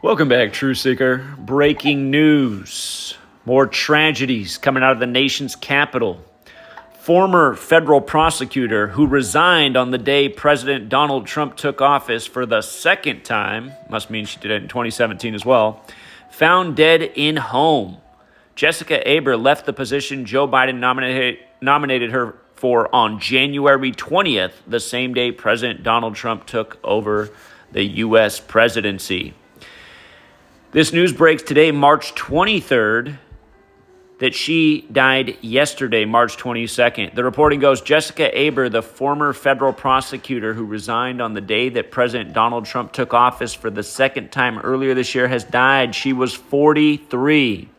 Welcome back, Truth Seeker. Breaking news. More tragedies coming out of the nation's capital. Former federal prosecutor who resigned on the day President Donald Trump took office for the second time, must mean she did it in 2017 as well, found dead in home. Jessica Aber left the position Joe Biden nominated her for on January 20th, the same day President Donald Trump took over the U.S. presidency. This news breaks today, March 23rd, that she died yesterday, March 22nd. The reporting goes, Jessica Aber, the former federal prosecutor who resigned on the day that President Donald Trump took office for the second time earlier this year, has died. She was 43.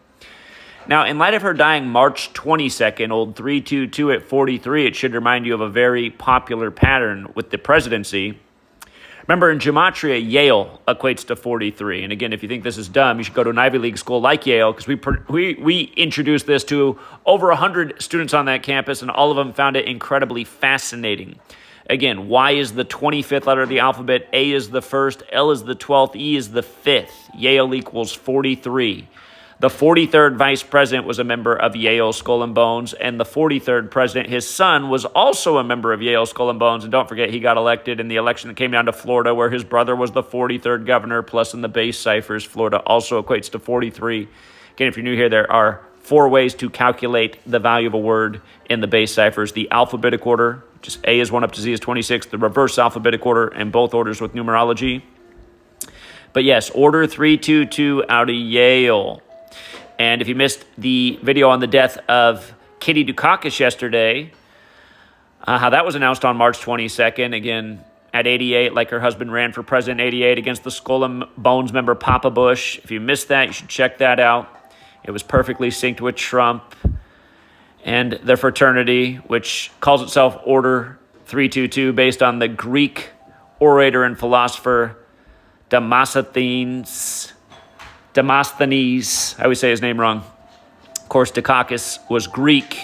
Now, in light of her dying March 22nd, old 322 at 43, it should remind you of a very popular pattern with the presidency. Remember, in Gematria, Yale equates to 43. And again, if you think this is dumb, you should go to an Ivy League school like Yale, because we introduced this to over 100 students on that campus, and all of them found it incredibly fascinating. Again, Y is the 25th letter of the alphabet, A is the first, L is the 12th, E is the 5th. Yale equals 43. The 43rd vice president was a member of Yale Skull and Bones, and the 43rd president, his son, was also a member of Yale Skull and Bones. And don't forget, he got elected in the election that came down to Florida, where his brother was the 43rd governor. Plus, in the base ciphers, Florida also equates to 43. Again, if you're new here, there are 4 ways to calculate the value of a word in the base ciphers. The alphabetic order, just A is 1 up to Z is 26. The reverse alphabetic order, and both orders with numerology. But yes, order 322 out of Yale. And if you missed the video on the death of Kitty Dukakis yesterday, how that was announced on March 22nd, again, at 88, like her husband ran for president 88 against the Skull and Bones member Papa Bush. If you missed that, you should check that out. It was perfectly synced with Trump and their fraternity, which calls itself Order 322, based on the Greek orator and philosopher Demosthenes. I always say his name wrong. Of course, Dukakis was Greek.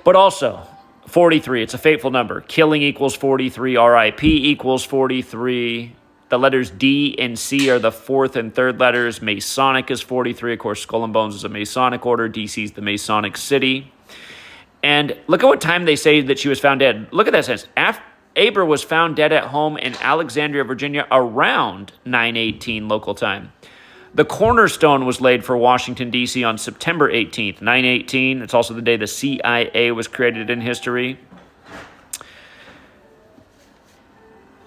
But also, 43, it's a fateful number. Killing equals 43, RIP equals 43. The letters D and C are the 4th and 3rd letters. Masonic is 43. Of course, Skull and Bones is a Masonic order. DC is the Masonic city. And look at what time they say that she was found dead. Look at that sentence. Aber was found dead at home in Alexandria, Virginia, around 9:18 local time. The cornerstone was laid for Washington, D.C. on September 18th, 9/18. It's also the day the CIA was created in history.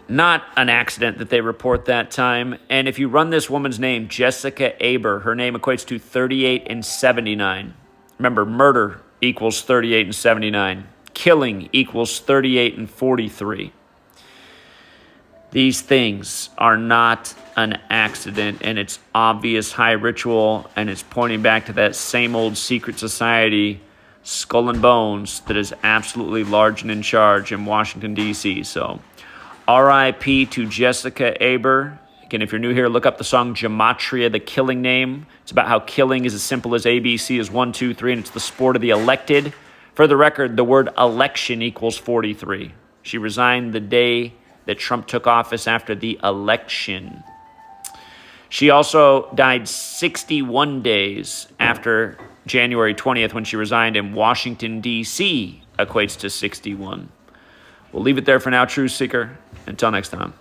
Not an accident that they report that time. And if you run this woman's name, Jessica Aber, her name equates to 38 and 79. Remember, murder equals 38 and 79. Killing equals 38 and 43. These things are not an accident, and it's obvious high ritual, and it's pointing back to that same old secret society, Skull and Bones, that is absolutely large and in charge in Washington, D.C. So, R.I.P. to Jessica Aber. Again, if you're new here, look up the song Gematria, the killing name. It's about how killing is as simple as ABC is 1, 2, 3, and it's the sport of the elected. For the record, the word election equals 43. She resigned the day that Trump took office after the election. She also died 61 days after January 20th when she resigned, and Washington, D.C. equates to 61. We'll leave it there for now, Truth Seeker. Until next time.